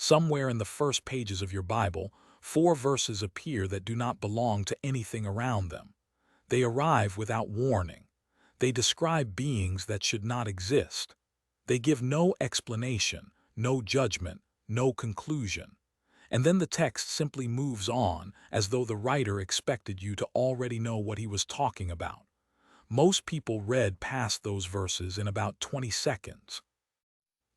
Somewhere in the first pages of your Bible, 4 verses appear that do not belong to anything around them. They arrive without warning. They describe beings that should not exist. They give no explanation, no judgment, no conclusion. And then the text simply moves on as though the writer expected you to already know what he was talking about. Most people read past those verses in about 20 seconds.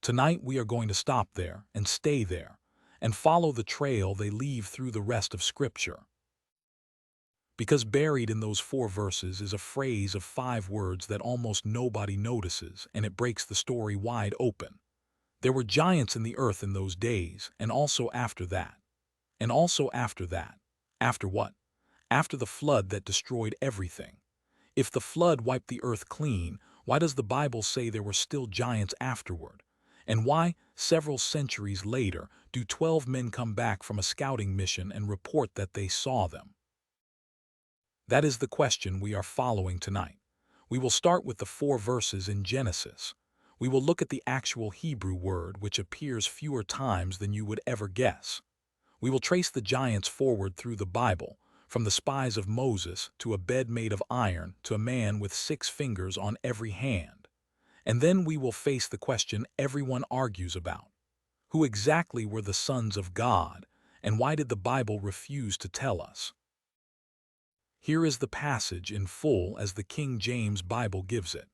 Tonight we are going to stop there and stay there and follow the trail they leave through the rest of Scripture. Because buried in those 4 verses is a phrase of 5 words that almost nobody notices, and it breaks the story wide open. There were giants in the earth in those days, and also after that. And also after that. After what? After the flood that destroyed everything. If the flood wiped the earth clean, why does the Bible say there were still giants afterward? And why, several centuries later, do 12 men come back from a scouting mission and report that they saw them? That is the question we are following tonight. We will start with the 4 verses in Genesis. We will look at the actual Hebrew word, which appears fewer times than you would ever guess. We will trace the giants forward through the Bible, from the spies of Moses to a bed made of iron to a man with 6 fingers on every hand. And then we will face the question everyone argues about. Who exactly were the sons of God, and why did the Bible refuse to tell us? Here is the passage in full as the King James Bible gives it.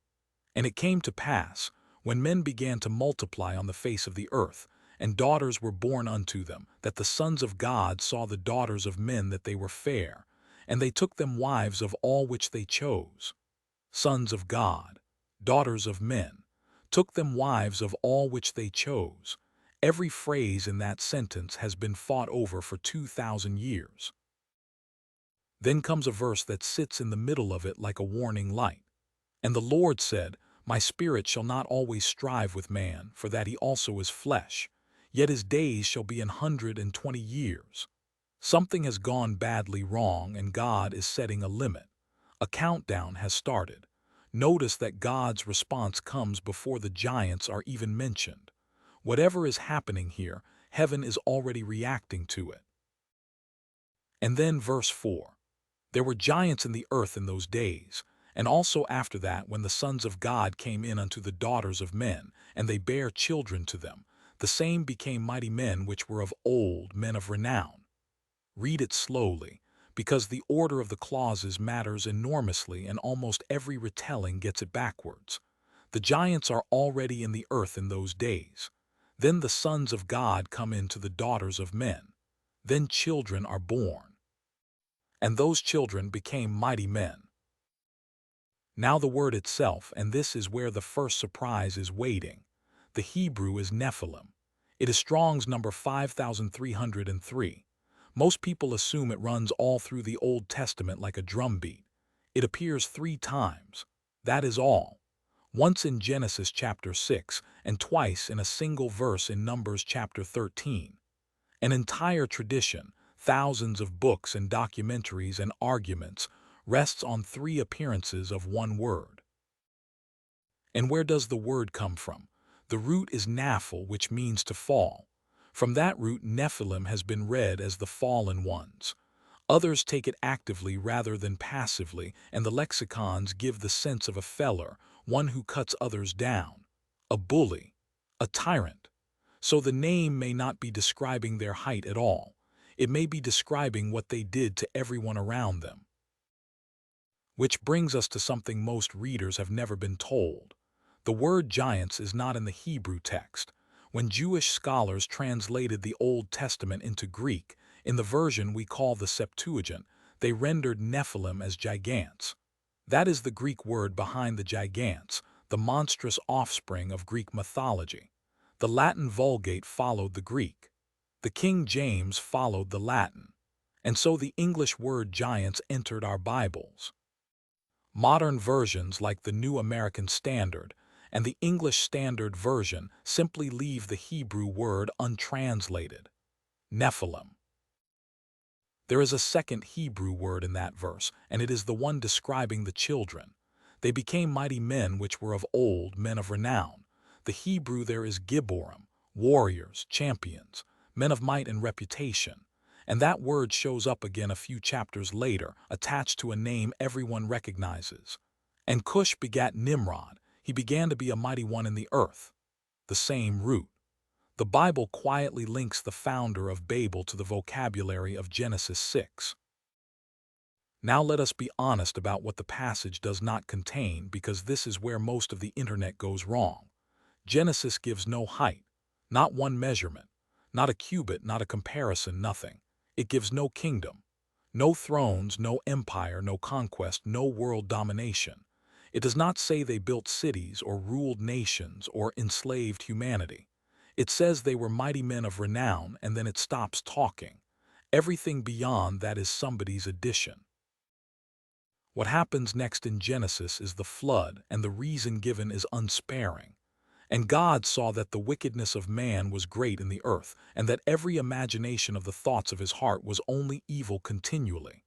And it came to pass, when men began to multiply on the face of the earth, and daughters were born unto them, that the sons of God saw the daughters of men that they were fair, and they took them wives of all which they chose. Sons of God, daughters of men, took them wives of all which they chose. Every phrase in that sentence has been fought over for 2,000 years. Then comes a verse that sits in the middle of it like a warning light. And the Lord said, My spirit shall not always strive with man, for that he also is flesh. Yet his days shall be 120 years. Something has gone badly wrong, and God is setting a limit. A countdown has started. Notice that God's response comes before the giants are even mentioned. Whatever is happening here, heaven is already reacting to it. And then verse 4. There were giants in the earth in those days, and also after that, when the sons of God came in unto the daughters of men, and they bare children to them, the same became mighty men which were of old, men of renown. Read it slowly, because the order of the clauses matters enormously, and almost every retelling gets it backwards. The giants are already in the earth in those days. Then the sons of God come in to the daughters of men. Then children are born. And those children became mighty men. Now the word itself, and this is where the first surprise is waiting. The Hebrew is Nephilim. It is Strong's number 5303. Most people assume it runs all through the Old Testament like a drumbeat. It appears 3 times. That is all. Once in Genesis chapter 6, and twice in a single verse in Numbers chapter 13. An entire tradition, thousands of books and documentaries and arguments, rests on 3 appearances of one word. And where does the word come from? The root is naphal, which means to fall. From that root, Nephilim has been read as the fallen ones. Others take it actively rather than passively, and the lexicons give the sense of a feller, one who cuts others down, a bully, a tyrant. So the name may not be describing their height at all. It may be describing what they did to everyone around them. Which brings us to something most readers have never been told. The word giants is not in the Hebrew text. When Jewish scholars translated the Old Testament into Greek, in the version we call the Septuagint, they rendered Nephilim as gigantes. That is the Greek word behind the gigantes, the monstrous offspring of Greek mythology. The Latin Vulgate followed the Greek. The King James followed the Latin. And so the English word giants entered our Bibles. Modern versions like the New American Standard and the English Standard Version simply leave the Hebrew word untranslated. Nephilim. There is a second Hebrew word in that verse, and it is the one describing the children. They became mighty men which were of old, men of renown. The Hebrew there is Gibborim, warriors, champions, men of might and reputation. And that word shows up again a few chapters later, attached to a name everyone recognizes. And Cush begat Nimrod. He began to be a mighty one in the earth. The same root. The Bible quietly links the founder of Babel to the vocabulary of Genesis 6. Now let us be honest about what the passage does not contain, because this is where most of the internet goes wrong. Genesis gives no height, not one measurement, not a cubit, not a comparison, nothing. It gives no kingdom, no thrones, no empire, no conquest, no world domination. It does not say they built cities or ruled nations or enslaved humanity. It says they were mighty men of renown, and then it stops talking. Everything beyond that is somebody's addition. What happens next in Genesis is the flood, and the reason given is unsparing. And God saw that the wickedness of man was great in the earth, and that every imagination of the thoughts of his heart was only evil continually.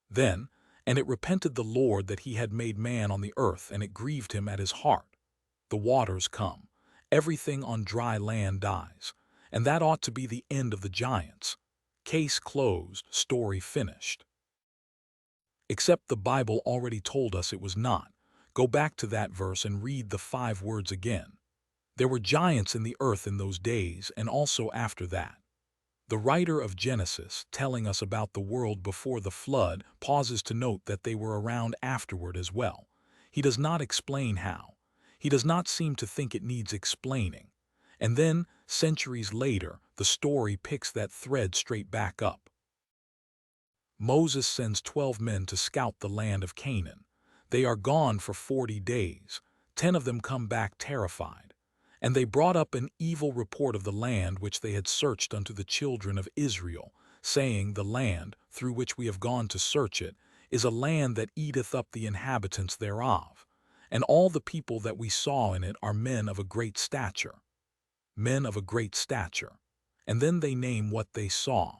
Then, and it repented the Lord that he had made man on the earth, and it grieved him at his heart. The waters come. Everything on dry land dies. And that ought to be the end of the giants. Case closed, story finished. Except the Bible already told us it was not. Go back to that verse and read the 5 words again. There were giants in the earth in those days, and also after that. The writer of Genesis, telling us about the world before the flood, pauses to note that they were around afterward as well. He does not explain how. He does not seem to think it needs explaining. And then, centuries later, the story picks that thread straight back up. Moses sends 12 men to scout the land of Canaan. They are gone for 40 days. 10 of them come back terrified. And they brought up an evil report of the land which they had searched unto the children of Israel, saying, The land, through which we have gone to search it, is a land that eateth up the inhabitants thereof. And all the people that we saw in it are men of a great stature. Men of a great stature. And then they name what they saw.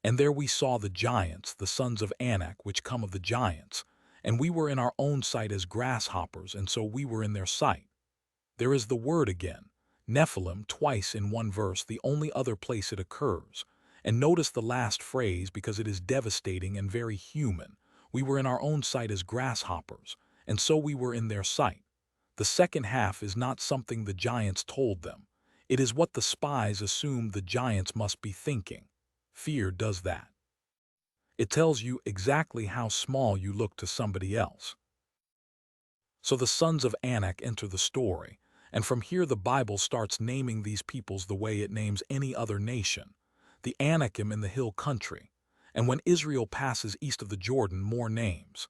And there we saw the giants, the sons of Anak, which come of the giants. And we were in our own sight as grasshoppers, and so we were in their sight. There is the word again, Nephilim, twice in one verse, the only other place it occurs. And notice the last phrase, because it is devastating and very human. We were in our own sight as grasshoppers, and so we were in their sight. The second half is not something the giants told them. It is what the spies assumed the giants must be thinking. Fear does that. It tells you exactly how small you look to somebody else. So the sons of Anak enter the story, and from here the Bible starts naming these peoples the way it names any other nation. The Anakim in the hill country, and when Israel passes east of the Jordan, more names.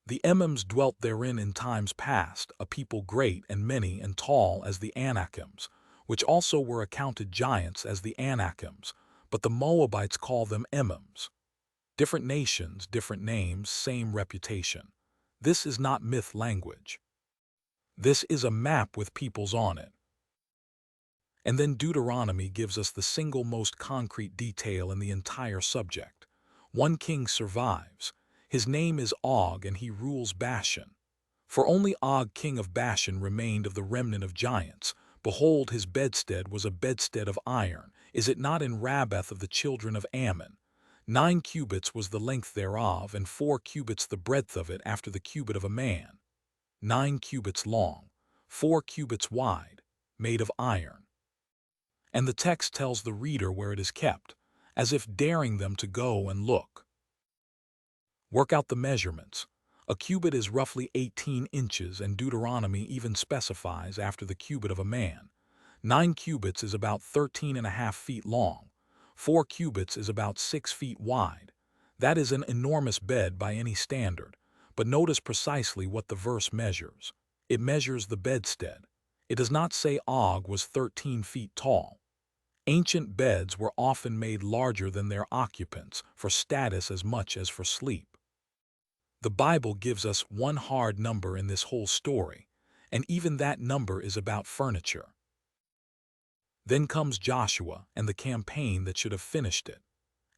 The Emims dwelt therein in times past, a people great and many and tall as the Anakims, which also were accounted giants as the Anakims, but the Moabites call them Emims. Different nations, different names, same reputation. This is not myth language. This is a map with peoples on it. And then Deuteronomy gives us the single most concrete detail in the entire subject. One king survives. His name is Og, and he rules Bashan. For only Og, king of Bashan, remained of the remnant of giants. Behold, his bedstead was a bedstead of iron. Is it not in Rabbath of the children of Ammon? 9 cubits was the length thereof, and 4 cubits the breadth of it, after the cubit of a man. 9 cubits long, 4 cubits wide, made of iron. And the text tells the reader where it is kept, as if daring them to go and look. Work out the measurements. A cubit is roughly 18 inches, and Deuteronomy even specifies after the cubit of a man. 9 cubits is about 13.5 feet long. 4 cubits is about 6 feet wide. That is an enormous bed by any standard. But notice precisely what the verse measures. It measures the bedstead. It does not say Og was 13 feet tall. Ancient beds were often made larger than their occupants, for status as much as for sleep. The Bible gives us one hard number in this whole story, and even that number is about furniture. Then comes Joshua and the campaign that should have finished it.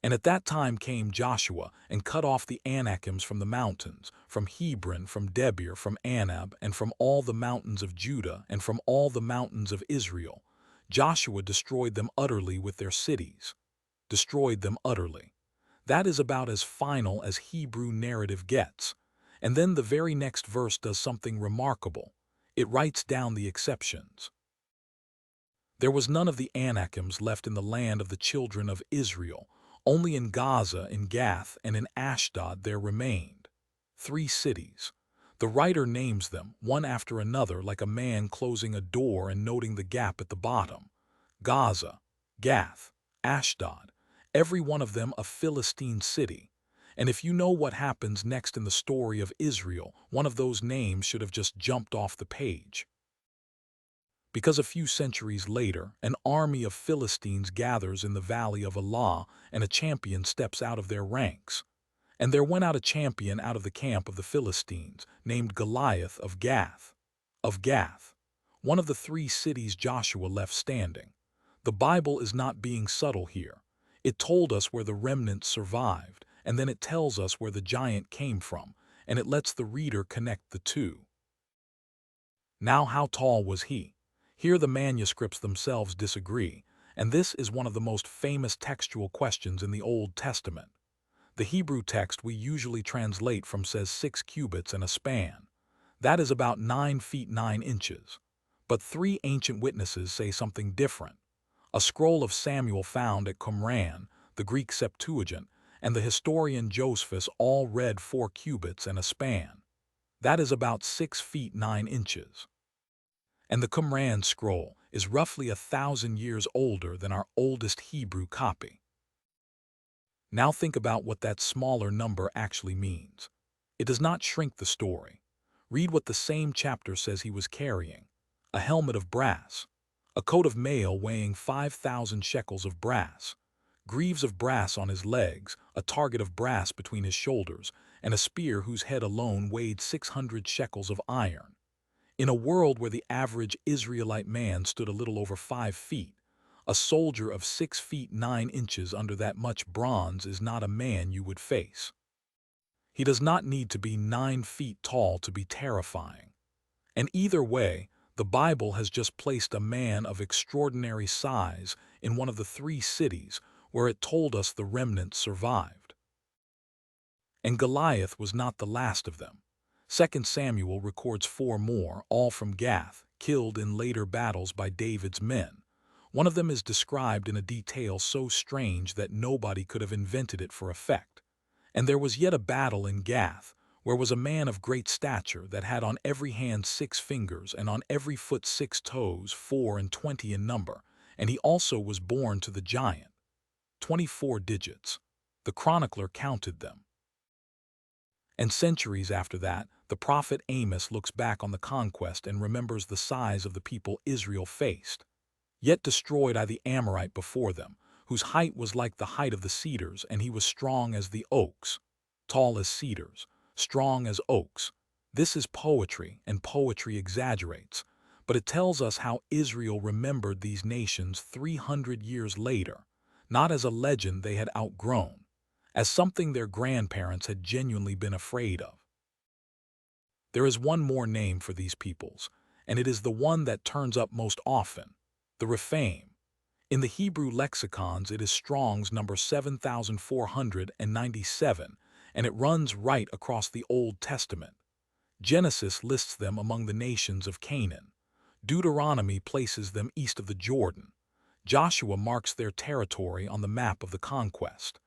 And at that time came Joshua and cut off the Anakims from the mountains, from Hebron, from Debir, from Anab, and from all the mountains of Judah, and from all the mountains of Israel. Joshua destroyed them utterly with their cities. Destroyed them utterly. That is about as final as Hebrew narrative gets. And then the very next verse does something remarkable. It writes down the exceptions. There was none of the Anakims left in the land of the children of Israel. Only in Gaza, in Gath, and in Ashdod there remained 3 cities. The writer names them, one after another, like a man closing a door and noting the gap at the bottom. Gaza, Gath, Ashdod, every one of them a Philistine city. And if you know what happens next in the story of Israel, one of those names should have just jumped off the page. Because a few centuries later, an army of Philistines gathers in the valley of Elah, and a champion steps out of their ranks. And there went out a champion out of the camp of the Philistines, named Goliath of Gath. Of Gath, one of the 3 cities Joshua left standing. The Bible is not being subtle here. It told us where the remnant survived, and then it tells us where the giant came from, and it lets the reader connect the two. Now, how tall was he? Here the manuscripts themselves disagree, and this is one of the most famous textual questions in the Old Testament. The Hebrew text we usually translate from says 6 cubits and a span. That is about 9 feet 9 inches. But 3 ancient witnesses say something different. A scroll of Samuel found at Qumran, the Greek Septuagint, and the historian Josephus all read 4 cubits and a span. That is about 6 feet 9 inches. And the Qumran scroll is roughly 1,000 years older than our oldest Hebrew copy. Now think about what that smaller number actually means. It does not shrink the story. Read what the same chapter says he was carrying: a helmet of brass, a coat of mail weighing 5,000 shekels of brass, greaves of brass on his legs, a target of brass between his shoulders, and a spear whose head alone weighed 600 shekels of iron. In a world where the average Israelite man stood a little over 5 feet, a soldier of 6 feet 9 inches under that much bronze is not a man you would face. He does not need to be 9 feet tall to be terrifying. And either way, the Bible has just placed a man of extraordinary size in one of the 3 cities where it told us the remnant survived. And Goliath was not the last of them. 2 Samuel records 4 more, all from Gath, killed in later battles by David's men. One of them is described in a detail so strange that nobody could have invented it for effect. And there was yet a battle in Gath, where was a man of great stature that had on every hand 6 fingers, and on every foot 6 toes, 24 in number, and he also was born to the giant. 24 digits. The chronicler counted them. And centuries after that, the prophet Amos looks back on the conquest and remembers the size of the people Israel faced. Yet destroyed I the Amorite before them, whose height was like the height of the cedars, and he was strong as the oaks. Tall as cedars, strong as oaks. This is poetry, and poetry exaggerates. But it tells us how Israel remembered these nations 300 years later, not as a legend they had outgrown, as something their grandparents had genuinely been afraid of. There is one more name for these peoples, and it is the one that turns up most often: the Rephaim. In the Hebrew lexicons it is Strong's number 7497, and it runs right across the Old Testament. Genesis lists them among the nations of Canaan. Deuteronomy places them east of the Jordan. Joshua marks their territory on the map of the conquest.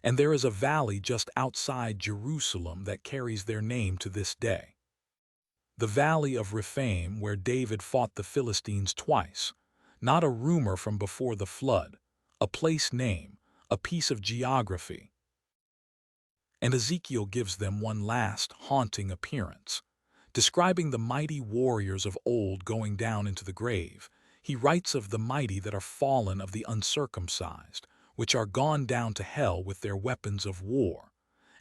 And there is a valley just outside Jerusalem that carries their name to this day. The Valley of Rephaim, where David fought the Philistines twice. Not a rumor from before the flood, a place name, a piece of geography. And Ezekiel gives them one last, haunting appearance. Describing the mighty warriors of old going down into the grave, he writes of the mighty that are fallen of the uncircumcised, which are gone down to hell with their weapons of war.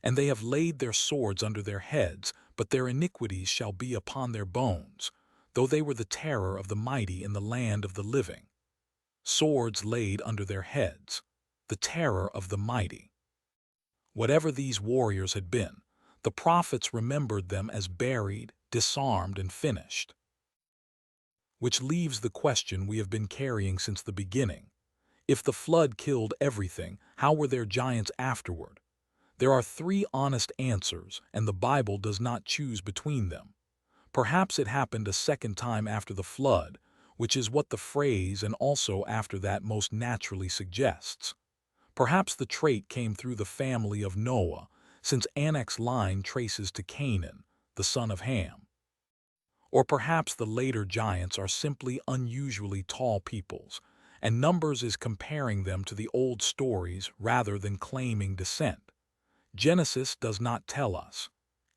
And they have laid their swords under their heads, but their iniquities shall be upon their bones, though they were the terror of the mighty in the land of the living. Swords laid under their heads, the terror of the mighty. Whatever these warriors had been, the prophets remembered them as buried, disarmed, and finished. which leaves the question we have been carrying since the beginning. If the flood killed everything, how were there giants afterward? There are three honest answers, and the Bible does not choose between them. Perhaps it happened a second time after the flood, which is what the phrase "and also after that" most naturally suggests. Perhaps the trait came through the family of Noah, since Anak's line traces to Canaan, the son of Ham. Or perhaps the later giants are simply unusually tall peoples, and Numbers is comparing them to the old stories rather than claiming descent. Genesis does not tell us.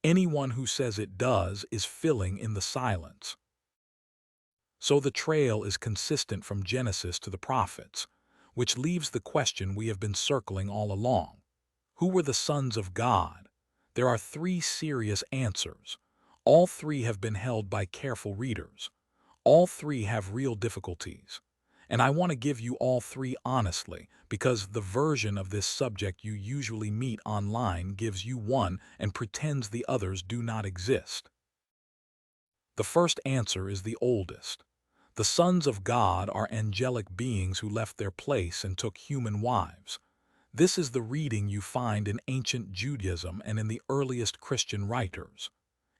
Anyone who says it does is filling in the silence. So the trail is consistent from Genesis to the prophets, which leaves the question we have been circling all along. Who were the sons of God? There are three serious answers. All three have been held by careful readers. All three have real difficulties. And I want to give you all three honestly, because the version of this subject you usually meet online gives you one and pretends the others do not exist. The first answer is the oldest. The sons of God are angelic beings who left their place and took human wives. This is the reading you find in ancient Judaism and in the earliest Christian writers.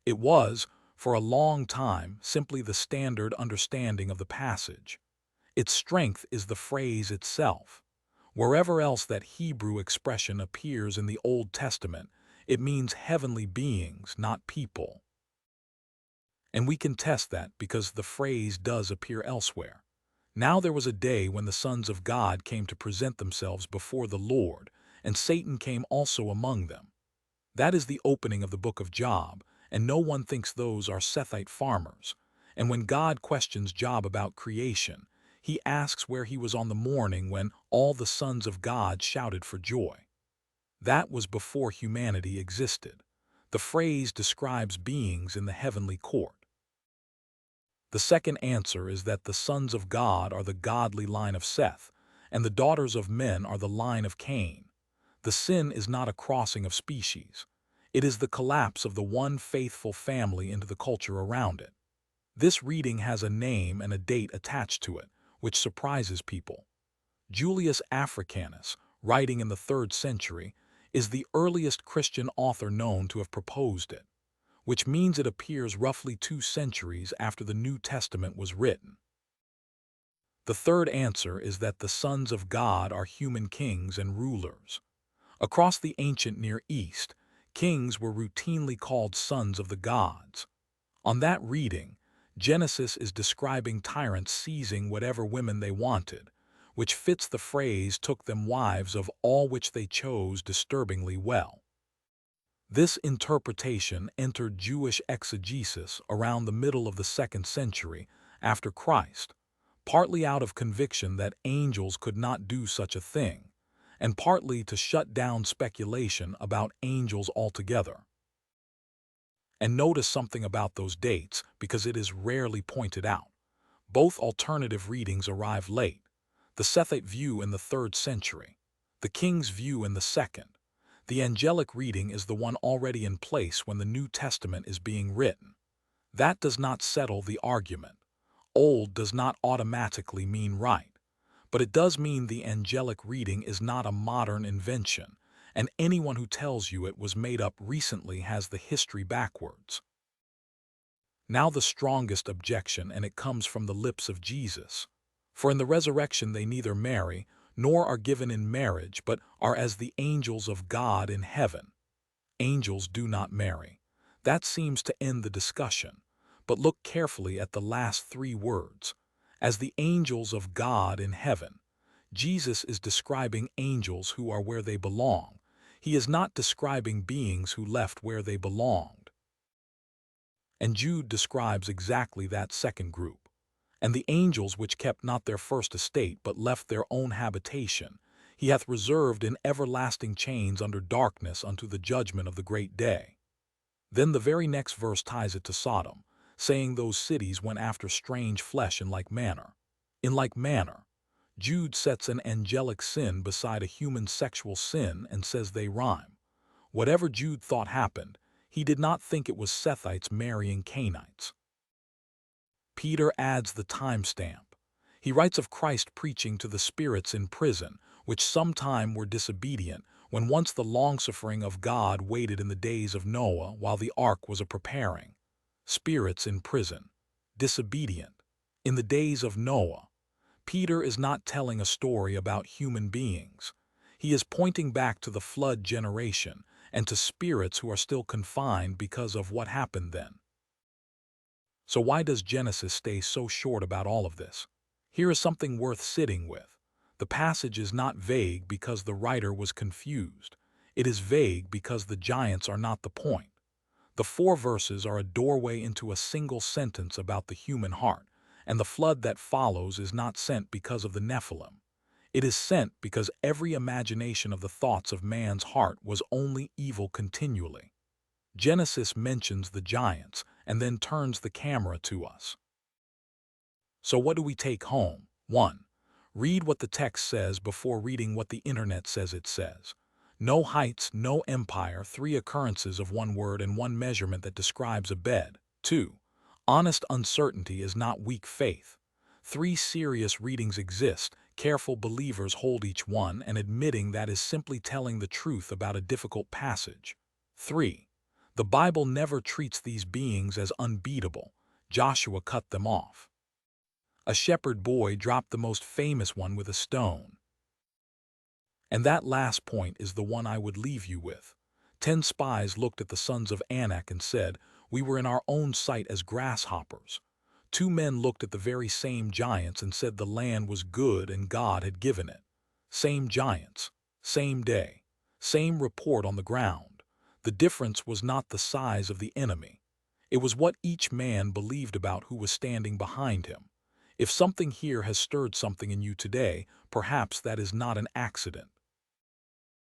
It was, for a long time, simply the standard understanding of the passage. Its strength is the phrase itself. Wherever else that Hebrew expression appears in the Old Testament, it means heavenly beings, not people. And we can test that because the phrase does appear elsewhere. Now there was a day when the sons of God came to present themselves before the Lord, and Satan came also among them. That is the opening of the book of Job, and no one thinks those are Sethite farmers. And when God questions Job about creation, he asks where he was on the morning when all the sons of God shouted for joy. That was before humanity existed. The phrase describes beings in the heavenly court. The second answer is that the sons of God are the godly line of Seth, and the daughters of men are the line of Cain. The sin is not a crossing of species. It is the collapse of the one faithful family into the culture around it. This reading has a name and a date attached to it, which surprises people. Julius Africanus, writing in the 3rd century, is the earliest Christian author known to have proposed it, which means it appears roughly 2 centuries after the New Testament was written. The third answer is that the sons of God are human kings and rulers. Across the ancient Near East, kings were routinely called sons of the gods. On that reading, Genesis is describing tyrants seizing whatever women they wanted, which fits the phrase "took them wives of all which they chose disturbingly well." This interpretation entered Jewish exegesis around the middle of the 2nd century after Christ, partly out of conviction that angels could not do such a thing, and partly to shut down speculation about angels altogether. And notice something about those dates, because it is rarely pointed out. Both alternative readings arrive late. The Sethite view in the 3rd century, the king's view in the 2nd. The angelic reading is the one already in place when the New Testament is being written. That does not settle the argument. Old does not automatically mean right, but it does mean the angelic reading is not a modern invention, and anyone who tells you it was made up recently has the history backwards. Now the strongest objection, and it comes from the lips of Jesus. For in the resurrection they neither marry, nor are given in marriage, but are as the angels of God in heaven. Angels do not marry. That seems to end the discussion. But look carefully at the last 3 words. As the angels of God in heaven. Jesus is describing angels who are where they belong. He is not describing beings who left where they belonged. And Jude describes exactly that second group. And the angels which kept not their first estate, but left their own habitation, he hath reserved in everlasting chains under darkness unto the judgment of the great day. Then the very next verse ties it to Sodom, saying those cities went after strange flesh in like manner. In like manner, Jude sets an angelic sin beside a human sexual sin and says they rhyme. Whatever Jude thought happened, he did not think it was Sethites marrying Canaanites. Peter adds the timestamp. He writes of Christ preaching to the spirits in prison, which sometime were disobedient, when once the long-suffering of God waited in the days of Noah while the ark was a-preparing. Spirits in prison, disobedient, in the days of Noah. Peter is not telling a story about human beings. He is pointing back to the flood generation and to spirits who are still confined because of what happened then. So why does Genesis stay so short about all of this? Here is something worth sitting with. The passage is not vague because the writer was confused. It is vague because the giants are not the point. The 4 verses are a doorway into a single sentence about the human heart, and the flood that follows is not sent because of the Nephilim. It is sent because every imagination of the thoughts of man's heart was only evil continually. Genesis mentions the giants and then turns the camera to us. So what do we take home? 1. Read what the text says before reading what the internet says it says. No heights, no empire, 3 occurrences of one word and one measurement that describes a bed. 2. Honest uncertainty is not weak faith. 3 serious readings exist, careful believers hold each one, and admitting that is simply telling the truth about a difficult passage. 3. The Bible never treats these beings as unbeatable. Joshua cut them off. A shepherd boy dropped the most famous one with a stone. And that last point is the one I would leave you with. 10 spies looked at the sons of Anak and said, "We were in our own sight as grasshoppers." 2 men looked at the very same giants and said the land was good and God had given it. Same giants, same day, same report on the ground. The difference was not the size of the enemy. It was what each man believed about who was standing behind him. If something here has stirred something in you today, perhaps that is not an accident.